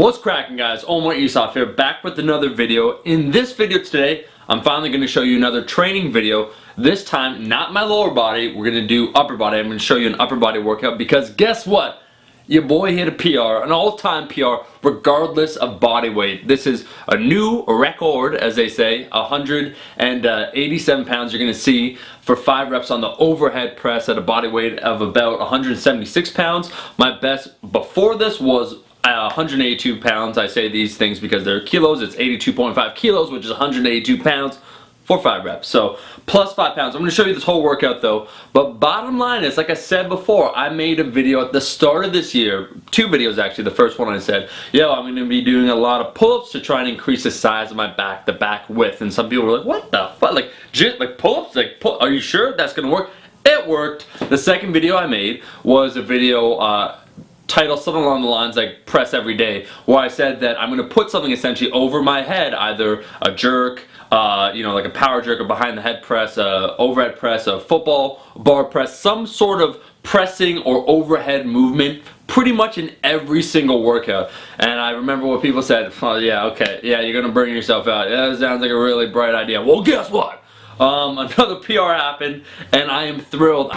What's cracking, guys? Omar Isaf here, back with another video. In this video today, I'm finally going to show you another training video. This time, not my lower body, we're going to do upper body. I'm going to show you an upper body workout because guess what? Your boy hit a PR, an all-time PR, regardless of body weight. This is a new record, as they say, 187 pounds you're going to see for 5 reps on the overhead press at a body weight of about 176 pounds. My best before this was 182 pounds. I say these things because they're kilos. It's 82.5 kilos, which is 182 pounds for 5 reps. So plus 5 pounds. I'm going to show you this whole workout though. But bottom line is, like I said before, I made a video at the start of this year. 2 videos actually. The first one I said, yo, I'm going to be doing a lot of pull-ups to try and increase the size of my back, the back width. And some people were like, what the fuck? Like pull-ups? Are you sure that's going to work? It worked. The second video I made was a video title something along the lines like press every day, where I said that I'm going to put something essentially over my head, either a jerk, like a power jerk, or behind the head press, overhead press, a football bar press, some sort of pressing or overhead movement pretty much in every single workout. And I remember what people said, oh yeah, okay, yeah, you're going to burn yourself out. Yeah, that sounds like a really bright idea. Well, guess what? Another PR happened and I am thrilled.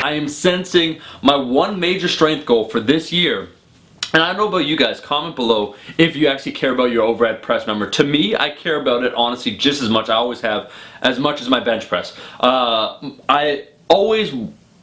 I am sensing my one major strength goal for this year. And I don't know about you guys, comment below if you actually care about your overhead press number. To me, I care about it honestly just as much. I always have, as much as my bench press. I always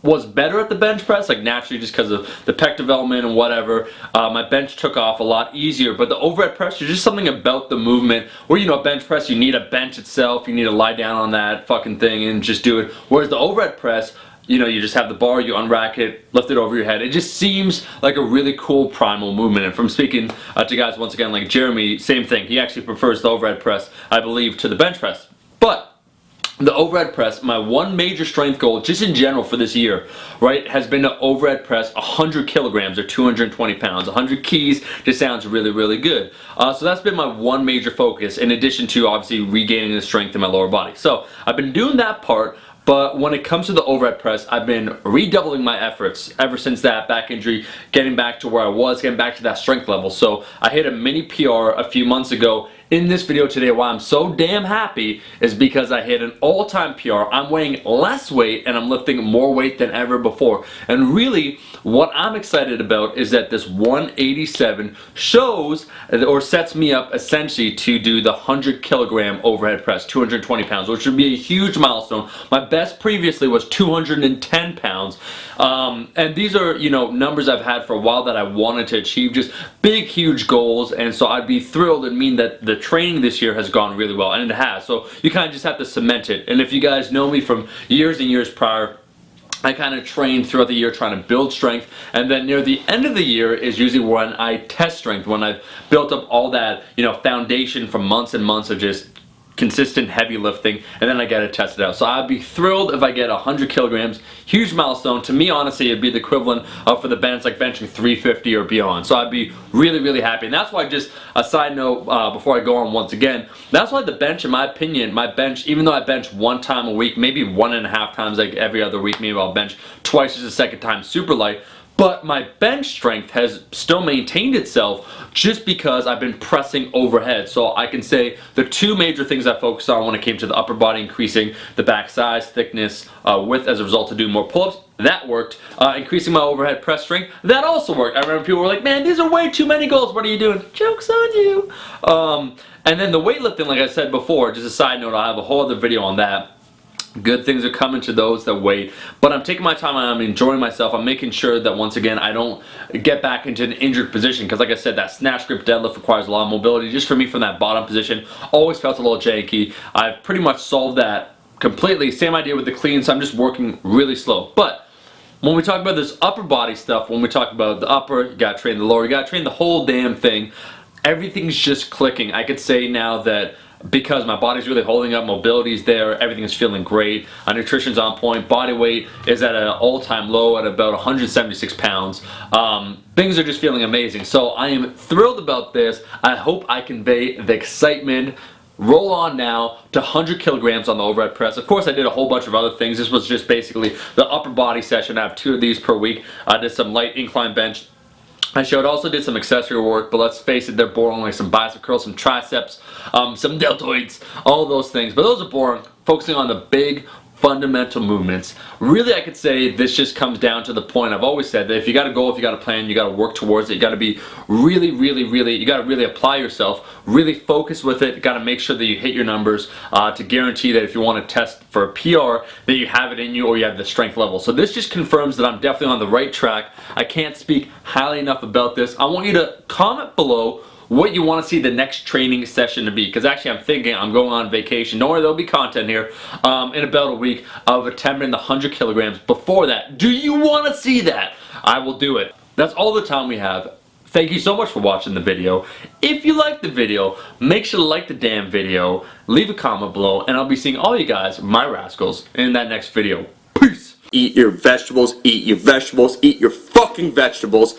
was better at the bench press, like naturally just because of the pec development and whatever. My bench took off a lot easier, but the overhead press, there's just something about the movement where, you know, a bench press, you need a bench itself, you need to lie down on that fucking thing and just do it. Whereas the overhead press, you know, you just have the bar, you unrack it, lift it over your head. It just seems like a really cool primal movement. And from speaking to guys once again like Jeremy, same thing. He actually prefers the overhead press, I believe, to the bench press. But the overhead press, my one major strength goal, just in general for this year, right, has been to overhead press 100 kilograms or 220 pounds. 100 keys just sounds really, really good. So that's been my one major focus, in addition to obviously regaining the strength in my lower body. So I've been doing that part. But when it comes to the overhead press, I've been redoubling my efforts ever since that back injury, getting back to where I was, getting back to that strength level. So I hit a mini PR a few months ago. In this video today, why I'm so damn happy is because I hit an all-time PR. I'm weighing less weight and I'm lifting more weight than ever before. And really, what I'm excited about is that this 187 shows or sets me up essentially to do the 100 kilogram overhead press, 220 pounds, which would be a huge milestone. My best previously was 210 pounds. And these are, you know, numbers I've had for a while that I wanted to achieve, just big, huge goals. And so I'd be thrilled and mean that the training this year has gone really well, and it has. So you kind of just have to cement it. And if you guys know me from years and years prior, I kind of train throughout the year trying to build strength, and then near the end of the year is usually when I test strength, when I've built up all that, you know, foundation from months and months of just consistent heavy lifting, and then I get it tested out. So I'd be thrilled if I get 100 kilograms, huge milestone. To me, honestly, it'd be the equivalent of for the bench, like benching 350 or beyond. So I'd be really, really happy. And that's why, just a side note before I go on once again, that's why the bench, in my opinion, my bench, even though I bench 1 time a week, maybe 1.5 times like every other week, maybe I'll bench twice as a second time super light, but my bench strength has still maintained itself just because I've been pressing overhead. So I can say the 2 major things I focused on when it came to the upper body, increasing the back size, thickness, width as a result of doing more pull-ups, that worked. Increasing my overhead press strength, that also worked. I remember people were like, man, these are way too many goals, what are you doing? Joke's on you. And then the weightlifting, like I said before, just a side note, I'll have a whole other video on that. Good things are coming to those that wait, but I'm taking my time and I'm enjoying myself. I'm making sure that once again I don't get back into an injured position, because like I said, that snatch grip deadlift requires a lot of mobility. Just for me, from that bottom position, always felt a little janky. I've pretty much solved that completely. Same idea with the clean, so I'm just working really slow. But when we talk about this upper body stuff, when we talk about the upper, you gotta train the lower, you gotta train the whole damn thing. Everything's just clicking. I could say now that because my body's really holding up, mobility's there, everything is feeling great, nutrition's on point, body weight is at an all-time low at about 176 pounds. Things are just feeling amazing. So I am thrilled about this. I hope I convey the excitement. Roll on now to 100 kilograms on the overhead press. Of course, I did a whole bunch of other things. This was just basically the upper body session. I have 2 of these per week. I did some light incline bench. I also did some accessory work, but let's face it, they're boring, like some bicep curls, some triceps, some deltoids, all those things. But those are boring. Focusing on the big fundamental movements. Really, I could say this just comes down to the point I've always said that if you got a goal, if you got a plan, you got to work towards it. You got to be really, you got to really apply yourself, really focus with it. You got to make sure that you hit your numbers to guarantee that if you want to test for a PR, that you have it in you or you have the strength level. So this just confirms that I'm definitely on the right track. I can't speak highly enough about this. I want you to comment below what you want to see the next training session to be, because actually I'm thinking I'm going on vacation. Don't worry, there'll be content here in about a week of attempting the 100 kilograms. Before that, do you want to see that? I will do it. That's all the time we have. Thank you so much for watching the video. If you liked the video, make sure to like the damn video, leave a comment below, and I'll be seeing all you guys, my rascals, in that next video. Peace! Eat your vegetables, eat your vegetables, eat your fucking vegetables.